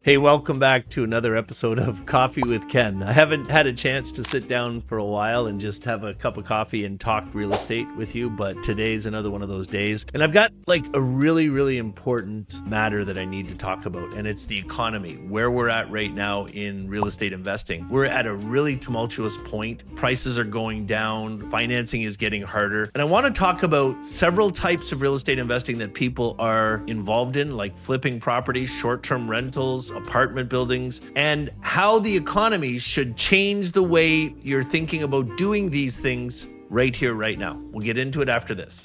Hey, welcome back to another episode of Coffee with Ken. I haven't had a chance to sit down for a while and just have a cup of coffee and talk real estate with you, but today's another one of those days. And I've got like a really important matter that I need to talk about, and it's the economy, where we're at right now in real estate investing. We're at a really tumultuous point. Prices are going down, financing is getting harder. And I want to talk about several types of real estate investing that people are involved in, like flipping properties, short-term rentals, apartment buildings, and how the economy should change the way you're thinking about doing these things right here, right now. We'll get into it after this.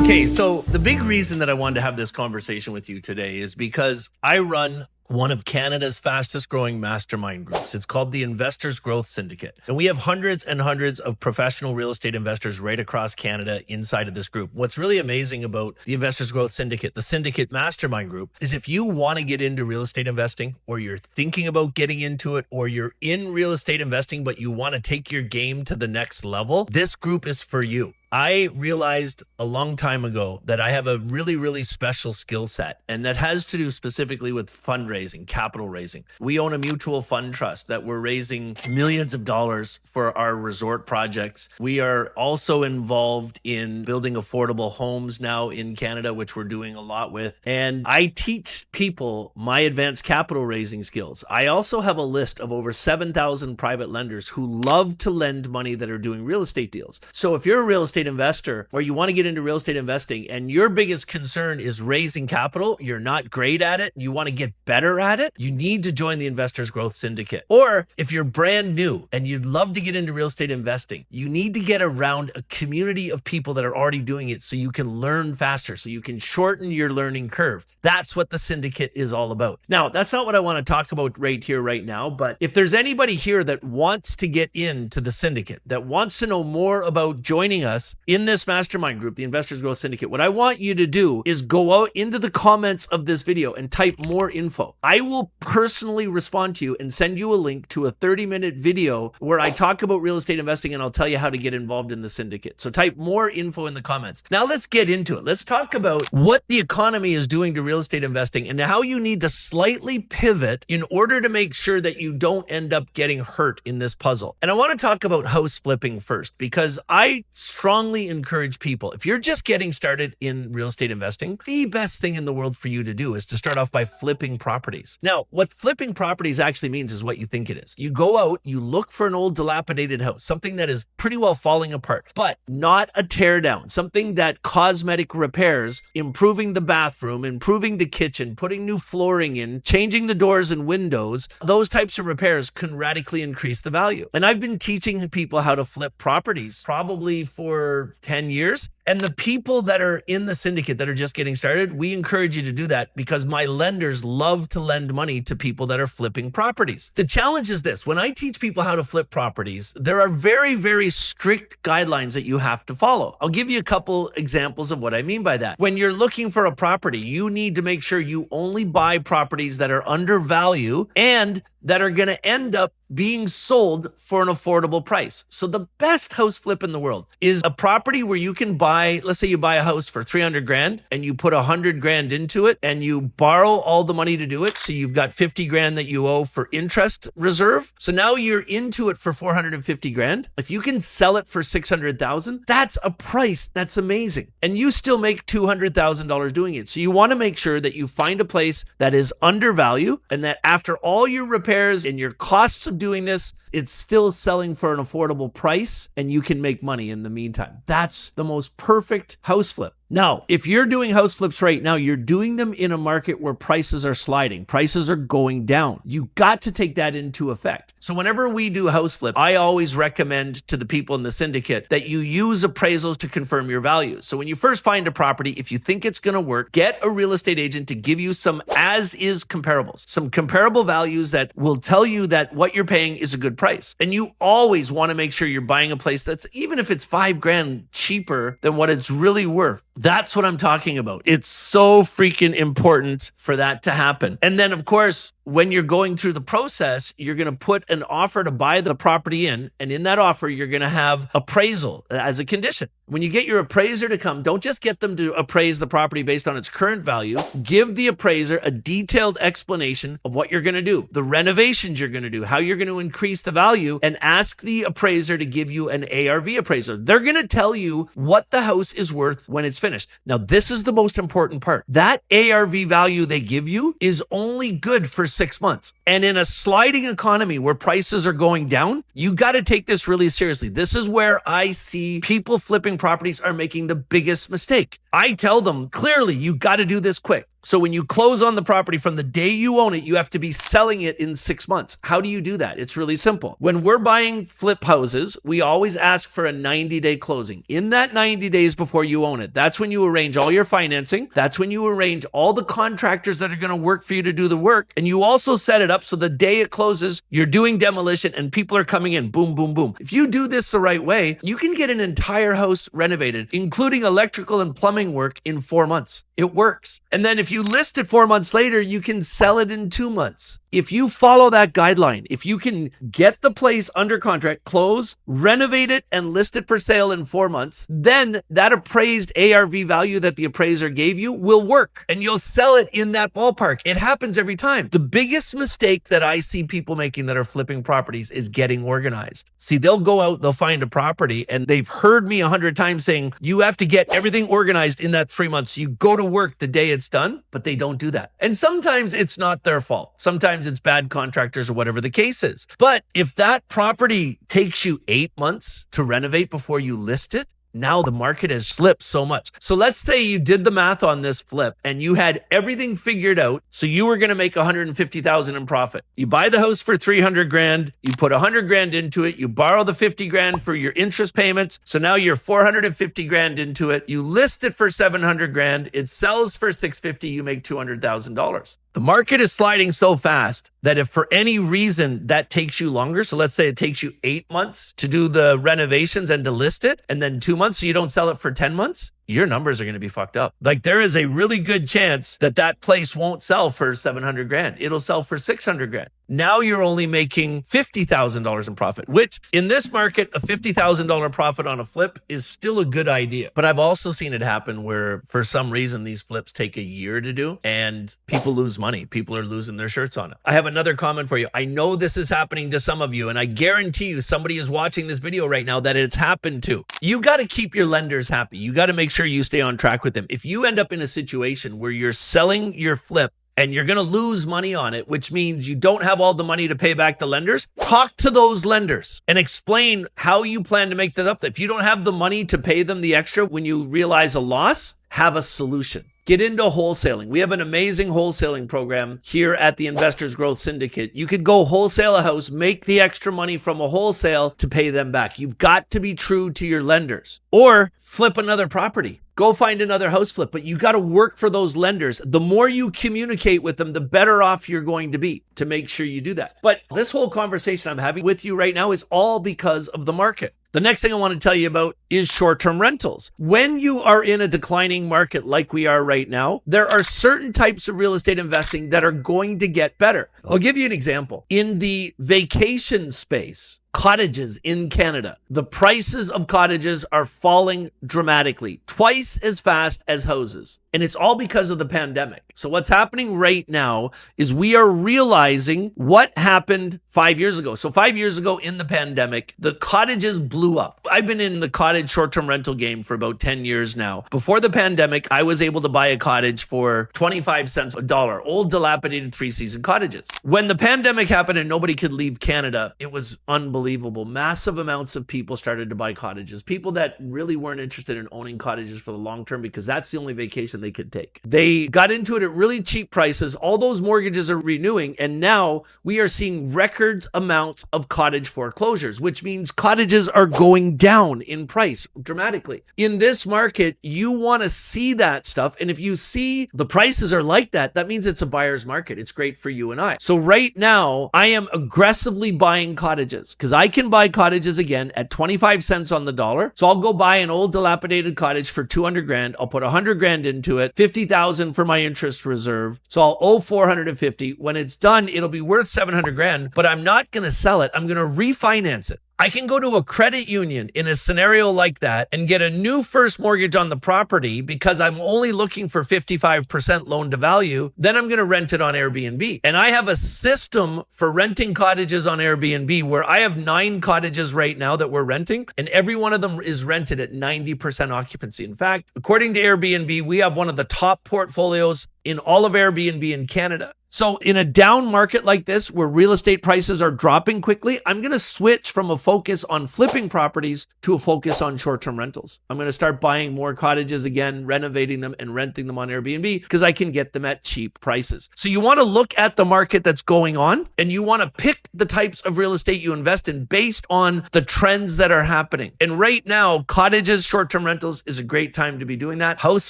Okay, so the big reason that I wanted to have this conversation with you today is because I run one of Canada's fastest growing mastermind groups. It's called the Investors Growth Syndicate. And we have hundreds and hundreds of professional real estate investors right across Canada inside of this group. What's really amazing about the Investors Growth Syndicate, the Syndicate Mastermind Group, is if you want to get into real estate investing, or you're thinking about getting into it, or you're in real estate investing, but you want to take your game to the next level, this group is for you. I realized a long time ago that I have a really special skill set, and that has to do specifically with fundraising, capital raising. We own a mutual fund trust that we're raising millions of dollars for our resort projects. We are also involved in building affordable homes now in Canada, which we're doing a lot with. And I teach people my advanced capital raising skills. I also have a list of over 7,000 private lenders who love to lend money that are doing real estate deals. So if you're a real estate investor, or you want to get into real estate investing and your biggest concern is raising capital, you're not great at it, you want to get better at it, you need to join the Investors Growth Syndicate. Or if you're brand new and you'd love to get into real estate investing, you need to get around a community of people that are already doing it so you can learn faster, so you can shorten your learning curve. That's what the syndicate is all about. Now, that's not what I want to talk about right here, right now, but if there's anybody here that wants to get into the syndicate, that wants to know more about joining us in this mastermind group, the Investors Growth Syndicate, what I want you to do is go out into the comments of this video and type more info. I will personally respond to you and send you a link to a 30-minute video where I talk about real estate investing, and I'll tell you how to get involved in the syndicate. So type more info in the comments. Now let's get into it. Let's talk about what the economy is doing to real estate investing and how you need to slightly pivot in order to make sure that you don't end up getting hurt in this puzzle. And I want to talk about house flipping first, because I strongly encourage people, if you're just getting started in real estate investing, the best thing in the world for you to do is to start off by flipping properties. Now, what flipping properties actually means is what you think it is. You go out, you look for an old dilapidated house, something that is pretty well falling apart, but not a tear down, something that cosmetic repairs, improving the bathroom, improving the kitchen, putting new flooring in, changing the doors and windows, those types of repairs can radically increase the value. And I've been teaching people how to flip properties probably for 10 years. And the people that are in the syndicate that are just getting started, we encourage you to do that because my lenders love to lend money to people that are flipping properties. The challenge is this: when I teach people how to flip properties, there are very strict guidelines that you have to follow. I'll give you a couple examples of what I mean by that. When you're looking for a property, you need to make sure you only buy properties that are undervalued and that are going to end up being sold for an affordable price. So the best house flip in the world is a property where you can buy, let's say you buy a house for 300 grand and you put 100 grand into it and you borrow all the money to do it. So you've got 50 grand that you owe for interest reserve. So now you're into it for 450 grand. If you can sell it for 600,000, that's a price that's amazing. And you still make $200,000 doing it. So you want to make sure that you find a place that is undervalued and that after all your repairs and your costs of doing this, it's still selling for an affordable price and you can make money in the meantime. That's the most perfect house flip. Now, if you're doing house flips right now, you're doing them in a market where prices are sliding. Prices are going down. You got to take that into effect. So whenever we do house flip, I always recommend to the people in the syndicate that you use appraisals to confirm your values. So when you first find a property, if you think it's going to work, get a real estate agent to give you some as-is comparables, some comparable values that will tell you that what you're paying is a good price. And you always want to make sure you're buying a place that's, even if it's $5 grand cheaper than what it's really worth, That's what I'm talking about. It's so freaking important for that to happen. And then, of course, when you're going through the process, you're going to put an offer to buy the property in. And in that offer, you're going to have appraisal as a condition. When you get your appraiser to come, don't just get them to appraise the property based on its current value. Give the appraiser a detailed explanation of what you're going to do, the renovations you're going to do, how you're going to increase the value, and ask the appraiser to give you an ARV appraiser. They're going to tell you what the house is worth when it's finished. Now, this is the most important part. That ARV value they give you is only good for 6 months. And in a sliding economy where prices are going down, you got to take this really seriously. This is where I see people flipping properties are making the biggest mistake. I tell them clearly, you got to do this quick. So when you close on the property from the day you own it, you have to be selling it in 6 months. How do you do that? It's really simple. When we're buying flip houses, we always ask for a 90-day closing. In that 90 days before you own it, that's when you arrange all your financing. That's when you arrange all the contractors that are going to work for you to do the work. And you also set it up so the day it closes, you're doing demolition and people are coming in. Boom, boom, boom. If you do this the right way, you can get an entire house renovated, including electrical and plumbing work in 4 months. It works. And then if you list it 4 months later, you can sell it in 2 months. If you follow that guideline, if you can get the place under contract, close, renovate it, and list it for sale in 4 months, then that appraised ARV value that the appraiser gave you will work and you'll sell it in that ballpark. It happens every time. The biggest mistake that I see people making that are flipping properties is getting organized. See, they'll go out, they'll find a property, and they've heard me 100 times saying, you have to get everything organized in that 3 months. You go to work the day it's done, but they don't do that. And sometimes it's not their fault. Sometimes it's bad contractors or whatever the case is. But if that property takes you 8 months to renovate before you list it, now the market has slipped so much. So let's say you did the math on this flip and you had everything figured out. So you were going to make 150,000 in profit. You buy the house for 300 grand. You put 100 grand into it. You borrow the 50 grand for your interest payments. So now you're 450 grand into it. You list it for 700 grand. It sells for 650. You make $200,000. The market is sliding so fast that if for any reason that takes you longer, so let's say it takes you 8 months to do the renovations and to list it, and then 2 months so you don't sell it for 10 months, your numbers are going to be fucked up. Like there is a really good chance that that place won't sell for 700 grand. It'll sell for 600 grand. Now you're only making $50,000 in profit, which in this market, a $50,000 profit on a flip is still a good idea. But I've also seen it happen where for some reason these flips take a year to do and people lose money. People are losing their shirts on it. I have another comment for you. I know this is happening to some of you, and I guarantee you somebody is watching this video right now that it's happened to. You got to keep your lenders happy. You got to make sure you stay on track with them. If you end up in a situation where you're selling your flip and you're going to lose money on it, which means you don't have all the money to pay back the lenders, talk to those lenders and explain how you plan to make that up. If you don't have the money to pay them the extra when you realize a loss, have a solution. Get into wholesaling. We have an amazing wholesaling program here at the Investors Growth Syndicate. You could go wholesale a house, make the extra money from a wholesale to pay them back. You've got to be true to your lenders. Or flip another property. Go find another house flip, but you got to work for those lenders. The more you communicate with them, the better off you're going to be to make sure you do that. But this whole conversation I'm having with you right now is all because of the market. The next thing I want to tell you about is short-term rentals. When you are in a declining market like we are right now, there are certain types of real estate investing that are going to get better. I'll give you an example. In the vacation space, cottages in Canada, the prices of cottages are falling dramatically, twice as fast as houses. And it's all because of the pandemic. So what's happening right now is we are realizing what happened 5 years ago. So 5 years ago in the pandemic, the cottages blew up. I've been in the cottage short-term rental game for about 10 years now. Before the pandemic, I was able to buy a cottage for 25 cents a dollar, old dilapidated 3-season cottages. When the pandemic happened and nobody could leave Canada, it was unbelievable. Massive amounts of people started to buy cottages. People that really weren't interested in owning cottages for the long term because that's the only vacation action they could take. They got into it at really cheap prices. All those mortgages are renewing, and now we are seeing record amounts of cottage foreclosures, which means cottages are going down in price dramatically. In this market, you want to see that stuff, and if you see the prices are like that, that means it's a buyer's market. It's great for you and I. So right now, I am aggressively buying cottages because I can buy cottages again at 25 cents on the dollar. So I'll go buy an old dilapidated cottage for 200 grand. I'll put 100 grand into it, 50,000 for my interest reserve. So I'll owe 450. When it's done, it'll be worth 700 grand, but I'm not going to sell it. I'm going to refinance it. I can go to a credit union in a scenario like that and get a new first mortgage on the property because I'm only looking for 55% loan to value. Then I'm going to rent it on Airbnb. And I have a system for renting cottages on Airbnb where I have 9 cottages right now that we're renting, and every one of them is rented at 90% occupancy. In fact, according to Airbnb, we have one of the top portfolios in all of Airbnb in Canada. So in a down market like this, where real estate prices are dropping quickly, I'm going to switch from a focus on flipping properties to a focus on short-term rentals. I'm going to start buying more cottages again, renovating them and renting them on Airbnb because I can get them at cheap prices. So you want to look at the market that's going on, and you want to pick the types of real estate you invest in based on the trends that are happening. And right now, cottages, short-term rentals is a great time to be doing that. House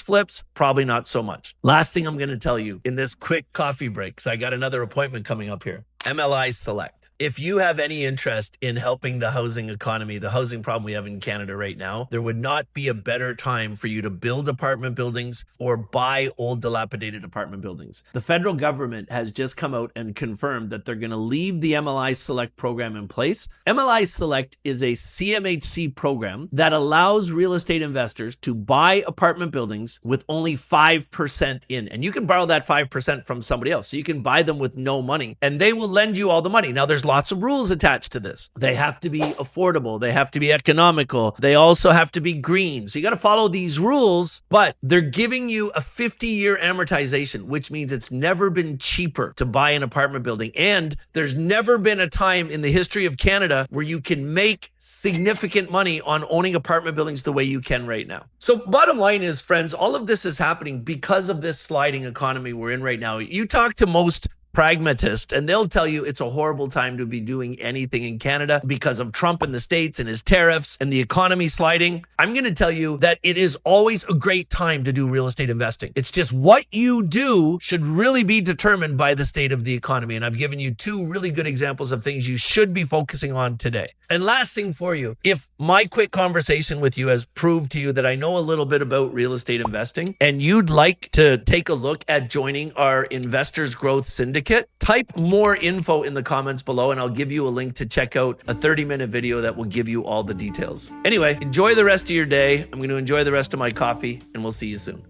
flips, probably not so much. Last thing I'm going to tell you in this quick coffee break, because I got another appointment coming up here. MLI Select. If you have any interest in helping the housing economy, the housing problem we have in Canada right now, there would not be a better time for you to build apartment buildings or buy old dilapidated apartment buildings. The federal government has just come out and confirmed that they're going to leave the MLI Select program in place. MLI Select is a CMHC program that allows real estate investors to buy apartment buildings with only 5% in. And you can borrow that 5% from somebody else. So you can buy them with no money, and they will lend you all the money. Now, there's lots of rules attached to this. They have to be affordable. They have to be economical. They also have to be green. So you got to follow these rules, but they're giving you a 50-year amortization, which means it's never been cheaper to buy an apartment building. And there's never been a time in the history of Canada where you can make significant money on owning apartment buildings the way you can right now. So bottom line is, friends, all of this is happening because of this sliding economy we're in right now. You talk to most pragmatist, and they'll tell you it's a horrible time to be doing anything in Canada because of Trump in the States and his tariffs and the economy sliding. I'm going to tell you that it is always a great time to do real estate investing. It's just what you do should really be determined by the state of the economy. And I've given you 2 really good examples of things you should be focusing on today. And last thing for you, if my quick conversation with you has proved to you that I know a little bit about real estate investing and you'd like to take a look at joining our Investors Growth Syndicate, type more info in the comments below and I'll give you a link to check out a 30-minute video that will give you all the details. Anyway, enjoy the rest of your day. I'm going to enjoy the rest of my coffee, and we'll see you soon.